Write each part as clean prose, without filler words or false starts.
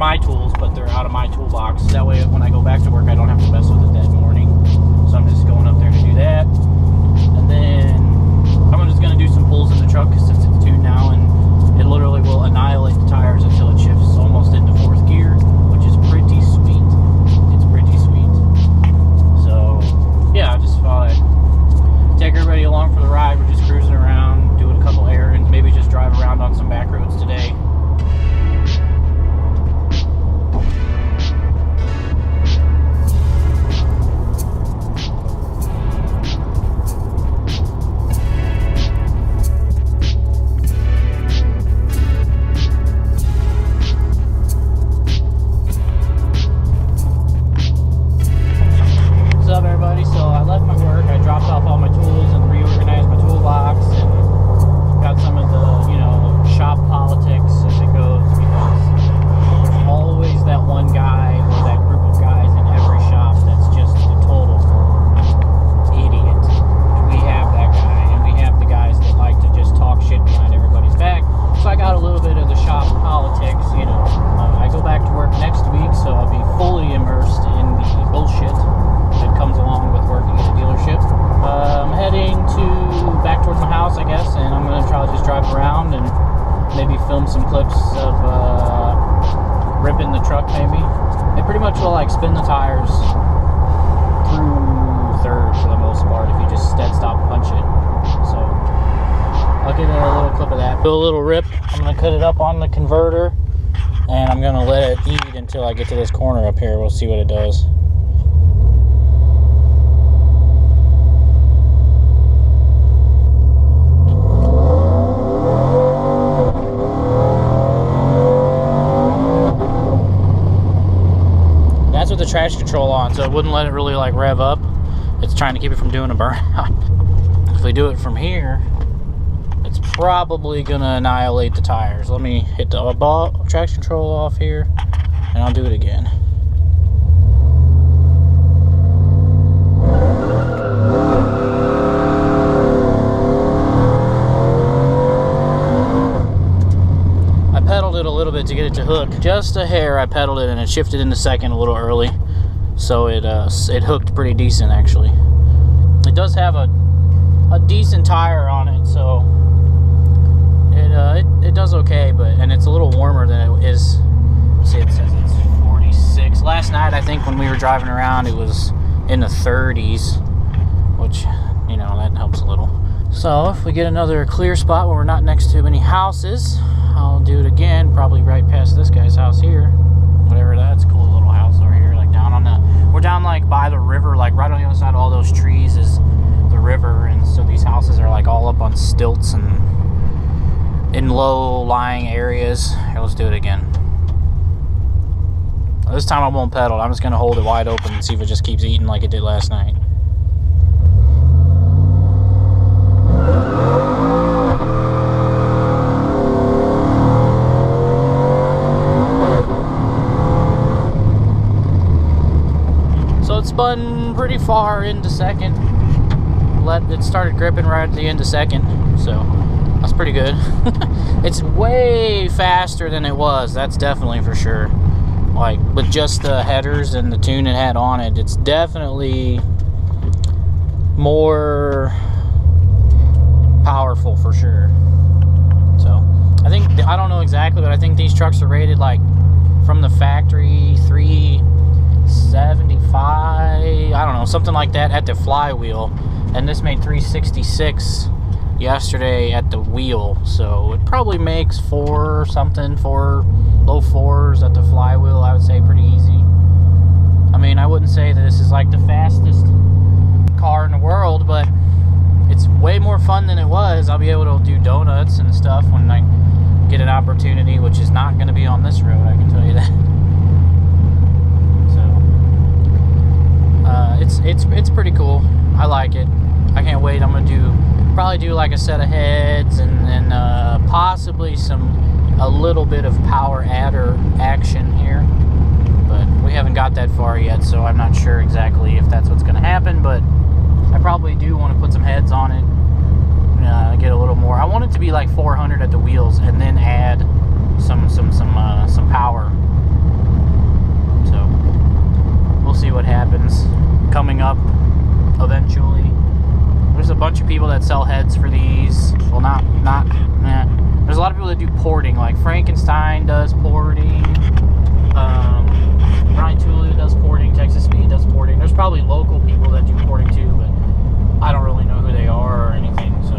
my tools, but they're out of my toolbox. That way when I go back to work, I don't have to mess with it that morning. So I'm just going up there to do that. And then I'm just going to do some pulls in the truck since it's tuned now, and it literally will annihilate the tires until it shifts almost into 4th gear, which is pretty sweet. It's pretty sweet. So yeah, I just thought I'd take everybody along for the ride. We're just cruising around, doing a couple errands, maybe just drive around on some back roads today. Spin the tires through 3rd for the most part if you just dead stop punch it. So I'll get a little clip of that. Do a little rip. I'm going to cut it up on the converter, and I'm going to let it eat until I get to this corner up here. We'll see what it does. The traction control on, so it wouldn't let it really like rev up. It's trying to keep it from doing a burnout. If we do it from here, it's probably gonna annihilate the tires. Let me hit the traction control off here, and I'll do it again. A little bit to get it to hook, just a hair. I pedaled it and it shifted into 2nd a little early, so it hooked pretty decent actually. It does have a decent tire on it, so it does okay, and it's a little warmer than it is. See, it says it's 46. Last night I think when we were driving around it was in the 30s, which, you know, that helps a little. So if we get another clear spot where we're not next to any houses, I'll do it again, probably right past this guy's house here. Whatever, that's a cool little house over here, like down on the, we're down like by the river, like right on the other side of all those trees is the river, and so these houses are like all up on stilts and in low-lying areas. Here, let's do it again. This time I won't pedal, I'm just gonna hold it wide open and see if it just keeps eating like it did last night. Spun pretty far into 2nd. It started gripping right at the end of 2nd, so that's pretty good. It's way faster than it was, that's definitely for sure. Like with just the headers and the tune it had on it, it's definitely more powerful for sure. So I don't know exactly, but I think these trucks are rated like from the factory 375, I don't know, something like that at the flywheel, and this made 366 yesterday at the wheel, so it probably makes 4 something, 4 low 4s at the flywheel, I would say pretty easy. I mean, I wouldn't say that this is like the fastest car in the world, but it's way more fun than it was. I'll be able to do donuts and stuff when I get an opportunity, which is not going to be on this road, I can tell you that. It's pretty cool. I like it. I can't wait. I'm gonna probably do like a set of heads and then possibly a little bit of power adder action here, but we haven't got that far yet, so I'm not sure exactly if that's what's gonna happen, but I probably do want to put some heads on it, get a little more. I want it to be like 400 at the wheels and then add some power we'll see what happens coming up eventually. There's a bunch of people that sell heads for these. Well, there's a lot of people that do porting, like Frankenstein does porting, Tooley does porting, Texas Speed does porting. There's probably local people that do porting too, but I don't really know who they are or anything. So,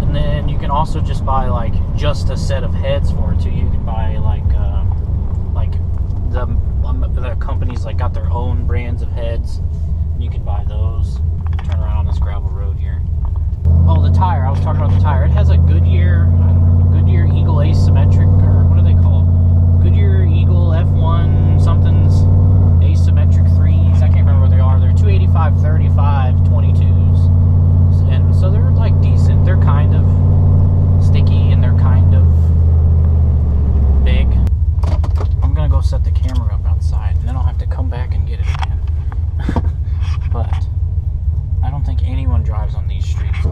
and then you can also just buy like just a set of heads for it too. You can buy like the companies like got their own brands of heads. You can buy those. Turn around on this gravel road here. Oh, the tire. I was talking about the tire. It has a Goodyear Eagle asymmetric, or what do they call it? Goodyear Eagle F1 something's asymmetric 3s. I can't remember what they are. They're 285 35 22s, and so they're like decent. They're kind of sticky and they're kind of big. I'm gonna go set the camera up outside, and then I'll have to come back and get it again. But I don't think anyone drives on these streets. So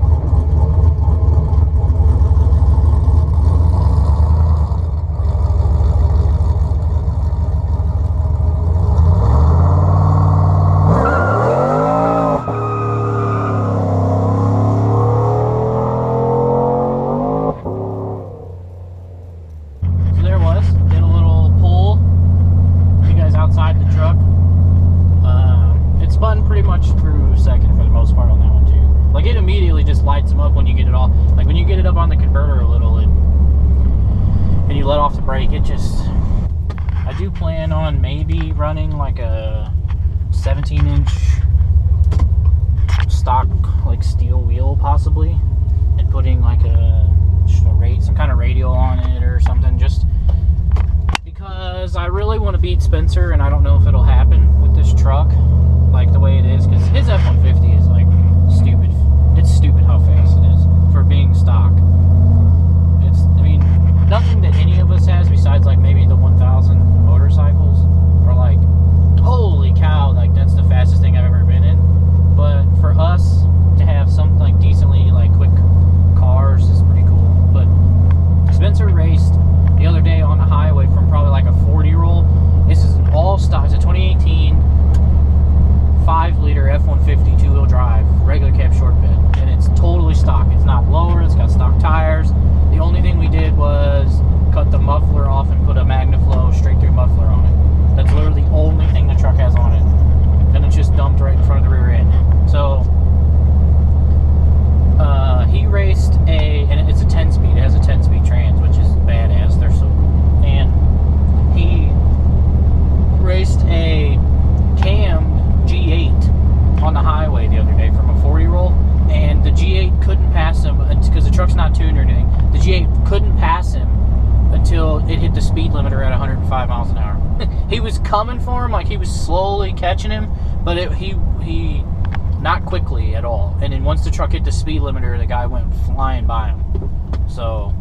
there was, did a little pull. You guys outside the truck. It spun pretty much through second for the most part on that one too. Like it immediately just lights them up when you get it off. Like when you get it up on the converter a little, and you let off the brake, it just. I do plan on maybe running like a 17-inch stock like steel wheel possibly, and putting like some kind of radial on it or something, just because I really want to beat Spencer, and I don't know if it'll happen with this truck. Like the way it is, because his F-150 is like stupid. It's stupid how fast it is for being stock. I mean, nothing that any of us has besides like maybe the 1000 motorcycles are like, holy cow, like that's the fastest thing I've ever been in. But for us to have something like decently like quick cars is pretty cool. But Spencer raced the other day on the highway from probably like a 40-year-old. This is an all stock. It's a 2018 5-liter F-150 two-wheel drive, regular cab short bed, and it's totally stock. It's not lower, it's got stock tires. The only thing we did was cut the muffler off and put a MagnaFlow straight through muffler on it. That's literally the only thing the truck has on it, and it's just dumped right in front of the rear end. So he raced and it's a 10-speed. It has a 10-speed trans, which is badass. They're so cool. And he raced a cammed G8 on the highway the other day from a 40-year-old, and the G8 couldn't pass him because the truck's not tuned or anything. The G8 couldn't pass him until it hit the speed limiter at 105 miles an hour. He was coming for him, like he was slowly catching him, but he not quickly at all. And then once the truck hit the speed limiter, the guy went flying by him. So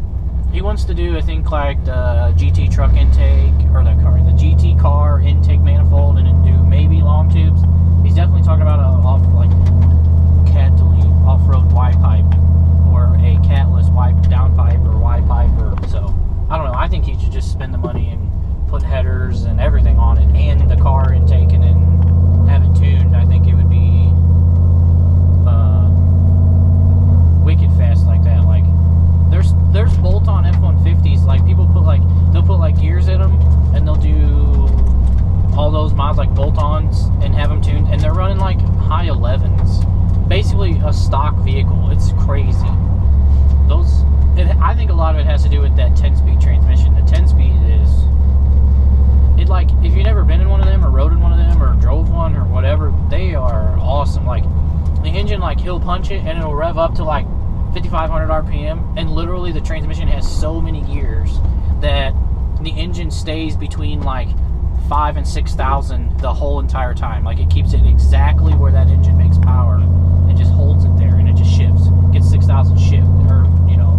he wants to do, I think, like the GT truck intake, or the GT car intake manifold, and then do maybe long tubes. He's definitely talking about off-road Y pipe, or a catless Y down pipe, or Y pipe, or so. I don't know. I think he should just spend the money and put headers and everything on it, and the car intake, and then have it tuned. I think it would be wicked fast like that. Like there's bolt-on F-150s. Like people they'll put gears in them, and they'll do all those mods like bolt-ons and have them tuned, and they're running like high 11s. Basically a stock vehicle. It's crazy. I think a lot of it has to do with that 10-speed transmission. The 10-speed is, like, if you've never been in one of them or rode in one of them or drove one or whatever, they are awesome. Like the engine, like he'll punch it and it'll rev up to like 5,500 RPM, and literally the transmission has so many gears that the engine stays between like 5,000 and 6,000 the whole entire time. Like it keeps it exactly where that engine makes power. It just holds it there, and it just shifts. Gets 6,000 shift, or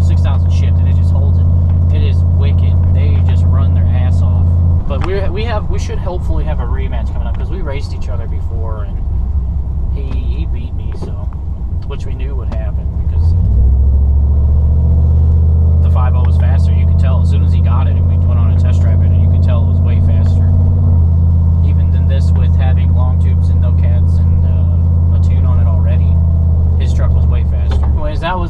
6,000 shift, and it just holds it. It is wicked. They just run their ass off. But we should hopefully have a rematch coming up, because we raced each other before, and he beat me, so, which we knew would happen, because the 5.0 was faster. You could tell as soon as he got it, and we went on a test drive it, and you could tell it was way faster even than this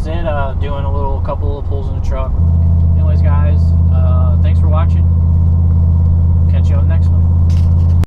was it. Doing a little couple of pulls in the truck. Anyways, guys, thanks for watching. Catch you on the next one.